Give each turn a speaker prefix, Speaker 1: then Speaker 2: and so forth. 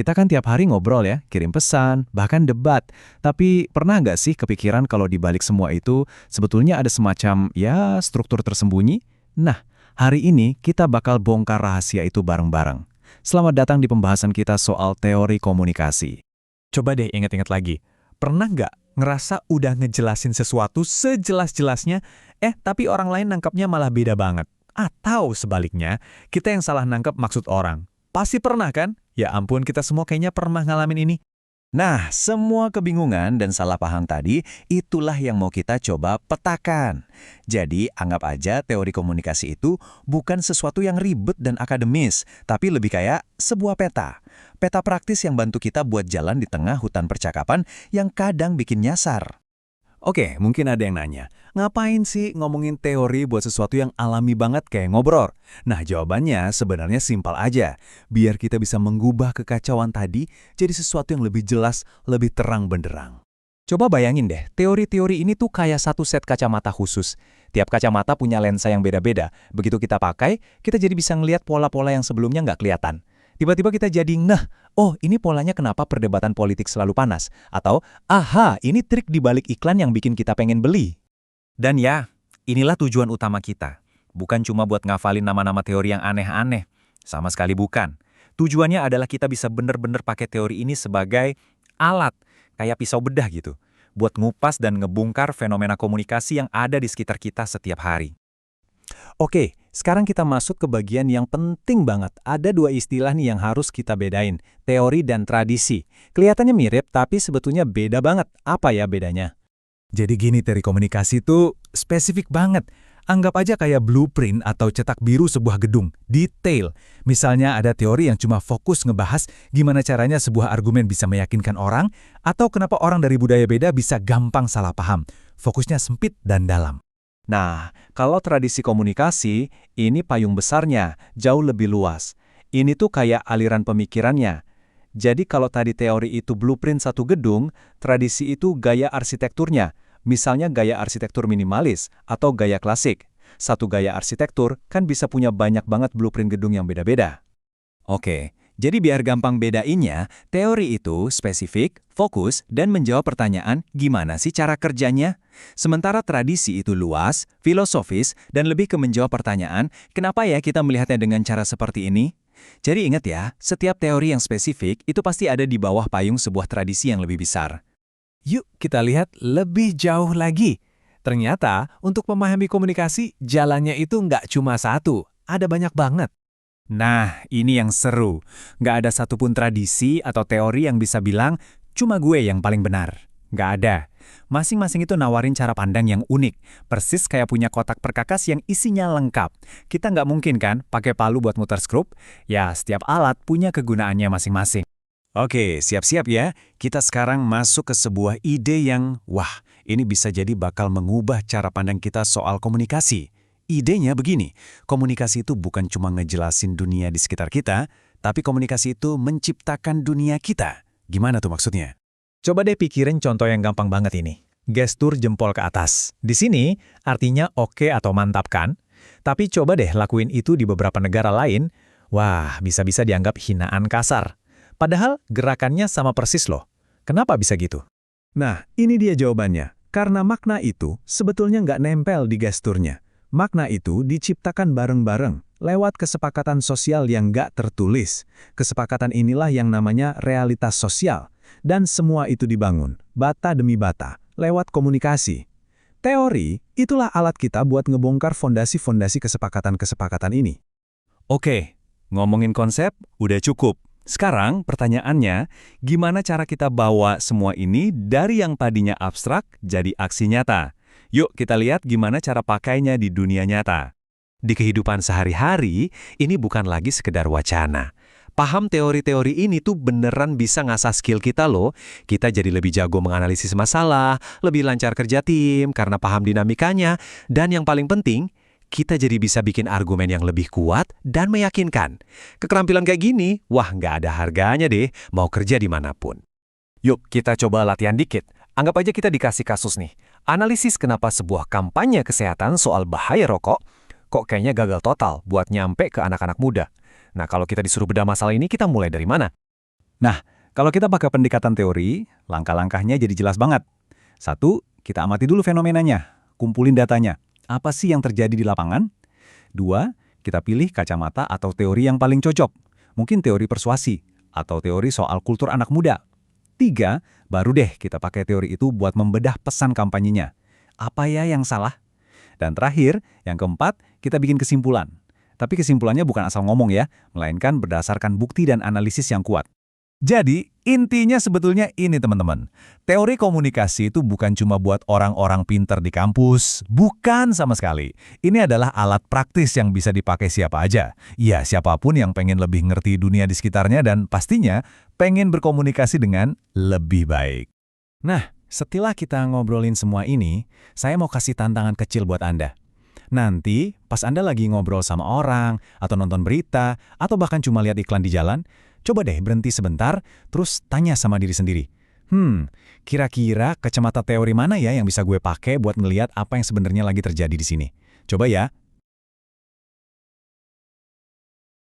Speaker 1: kita kan tiap hari ngobrol ya, kirim pesan, bahkan debat. Tapi pernah nggak sih kepikiran kalau di balik semua itu sebetulnya ada semacam, ya, struktur tersembunyi? Nah, hari ini kita bakal bongkar rahasia itu bareng-bareng. Selamat datang di pembahasan kita soal teori komunikasi.
Speaker 2: Coba deh ingat-ingat lagi. Pernah nggak ngerasa udah ngejelasin sesuatu sejelas-jelasnya, tapi orang lain nangkapnya malah beda banget? Atau sebaliknya, kita yang salah nangkap maksud orang. Pasti pernah kan? Ya ampun, kita semua kayaknya pernah ngalamin ini.
Speaker 3: Nah, semua kebingungan dan salah paham tadi, itulah yang mau kita coba petakan. Jadi, anggap aja teori komunikasi itu bukan sesuatu yang ribet dan akademis, tapi lebih kayak sebuah peta. Peta praktis yang bantu kita buat jalan di tengah hutan percakapan yang kadang bikin nyasar.
Speaker 2: Oke, mungkin ada yang nanya, ngapain sih ngomongin teori buat sesuatu yang alami banget kayak ngobrol? Nah, jawabannya sebenarnya simpel aja. Biar kita bisa mengubah kekacauan tadi jadi sesuatu yang lebih jelas, lebih terang benderang. Coba bayangin deh, teori-teori ini tuh kayak satu set kacamata khusus. Tiap kacamata punya lensa yang beda-beda. Begitu kita pakai, kita jadi bisa ngelihat pola-pola yang sebelumnya nggak kelihatan. Tiba-tiba kita jadi ini polanya kenapa perdebatan politik selalu panas. Atau, ini trik di balik iklan yang bikin kita pengen beli.
Speaker 3: Dan ya, inilah tujuan utama kita. Bukan cuma buat ngafalin nama-nama teori yang aneh-aneh. Sama sekali bukan. Tujuannya adalah kita bisa bener-bener pakai teori ini sebagai alat, kayak pisau bedah gitu, buat ngupas dan ngebongkar fenomena komunikasi yang ada di sekitar kita setiap hari.
Speaker 2: Oke, sekarang kita masuk ke bagian yang penting banget. Ada dua istilah nih yang harus kita bedain, teori dan tradisi. Kelihatannya mirip, tapi sebetulnya beda banget. Apa ya bedanya? Jadi gini, teori komunikasi itu spesifik banget. Anggap aja kayak blueprint atau cetak biru sebuah gedung, detail. Misalnya ada teori yang cuma fokus ngebahas gimana caranya sebuah argumen bisa meyakinkan orang, atau kenapa orang dari budaya beda bisa gampang salah paham. Fokusnya sempit dan dalam.
Speaker 1: Nah, kalau tradisi komunikasi, ini payung besarnya, jauh lebih luas. Ini tuh kayak aliran pemikirannya. Jadi kalau tadi teori itu blueprint satu gedung, tradisi itu gaya arsitekturnya. Misalnya gaya arsitektur minimalis atau gaya klasik. Satu gaya arsitektur kan bisa punya banyak banget blueprint gedung yang beda-beda.
Speaker 3: Oke, jadi biar gampang bedainnya, teori itu spesifik, fokus, dan menjawab pertanyaan gimana sih cara kerjanya. Sementara tradisi itu luas, filosofis, dan lebih ke menjawab pertanyaan kenapa ya kita melihatnya dengan cara seperti ini. Jadi ingat ya, setiap teori yang spesifik itu pasti ada di bawah payung sebuah tradisi yang lebih besar.
Speaker 2: Yuk kita lihat lebih jauh lagi. Ternyata untuk memahami komunikasi, jalannya itu nggak cuma satu, ada banyak banget.
Speaker 3: Nah, ini yang seru. Nggak ada satupun tradisi atau teori yang bisa bilang, cuma gue yang paling benar. Nggak ada. Masing-masing itu nawarin cara pandang yang unik. Persis kayak punya kotak perkakas yang isinya lengkap. Kita nggak mungkin kan pakai palu buat muter skrup? Ya, setiap alat punya kegunaannya masing-masing. Oke, siap-siap ya. Kita sekarang masuk ke sebuah ide yang, ini bisa jadi bakal mengubah cara pandang kita soal komunikasi. Idenya begini, komunikasi itu bukan cuma ngejelasin dunia di sekitar kita, tapi komunikasi itu menciptakan dunia kita. Gimana tuh maksudnya?
Speaker 2: Coba deh pikirin contoh yang gampang banget ini. Gestur jempol ke atas. Di sini artinya oke atau mantap kan? Tapi coba deh lakuin itu di beberapa negara lain. Bisa-bisa dianggap hinaan kasar. Padahal gerakannya sama persis loh. Kenapa bisa gitu?
Speaker 1: Nah, ini dia jawabannya. Karena makna itu sebetulnya nggak nempel di gesturnya. Makna itu diciptakan bareng-bareng, lewat kesepakatan sosial yang nggak tertulis. Kesepakatan inilah yang namanya realitas sosial. Dan semua itu dibangun, bata demi bata, lewat komunikasi. Teori, itulah alat kita buat ngebongkar fondasi-fondasi kesepakatan-kesepakatan ini.
Speaker 3: Oke, ngomongin konsep udah cukup. Sekarang pertanyaannya, gimana cara kita bawa semua ini dari yang tadinya abstrak jadi aksi nyata? Yuk kita lihat gimana cara pakainya di dunia nyata. Di kehidupan sehari-hari, ini bukan lagi sekedar wacana. Paham teori-teori ini tuh beneran bisa ngasah skill kita loh. Kita jadi lebih jago menganalisis masalah, lebih lancar kerja tim karena paham dinamikanya, dan yang paling penting, kita jadi bisa bikin argumen yang lebih kuat dan meyakinkan. Keterampilan kayak gini, nggak ada harganya deh, mau kerja dimanapun.
Speaker 2: Yuk kita coba latihan dikit. Anggap aja kita dikasih kasus nih. Analisis kenapa sebuah kampanye kesehatan soal bahaya rokok kok kayaknya gagal total buat nyampe ke anak-anak muda. Nah, kalau kita disuruh bedah masalah ini, kita mulai dari mana? Nah, kalau kita pakai pendekatan teori, langkah-langkahnya jadi jelas banget. 1, kita amati dulu fenomenanya, kumpulin datanya. Apa sih yang terjadi di lapangan? 2, kita pilih kacamata atau teori yang paling cocok. Mungkin teori persuasi, atau teori soal kultur anak muda. 3, baru deh kita pakai teori itu buat membedah pesan kampanyenya. Apa ya yang salah? Dan terakhir, yang keempat, kita bikin kesimpulan. Tapi kesimpulannya bukan asal ngomong ya, melainkan berdasarkan bukti dan analisis yang kuat. Jadi, intinya sebetulnya ini teman-teman. Teori komunikasi itu bukan cuma buat orang-orang pinter di kampus. Bukan sama sekali. Ini adalah alat praktis yang bisa dipakai siapa aja. Ya, siapapun yang pengen lebih ngerti dunia di sekitarnya dan pastinya pengen berkomunikasi dengan lebih baik.
Speaker 3: Nah, setelah kita ngobrolin semua ini, saya mau kasih tantangan kecil buat Anda. Nanti, pas Anda lagi ngobrol sama orang, atau nonton berita, atau bahkan cuma lihat iklan di jalan, coba deh berhenti sebentar, terus tanya sama diri sendiri. Kira-kira kacamata teori mana ya yang bisa gue pakai buat ngelihat apa yang sebenarnya lagi terjadi di sini? Coba ya,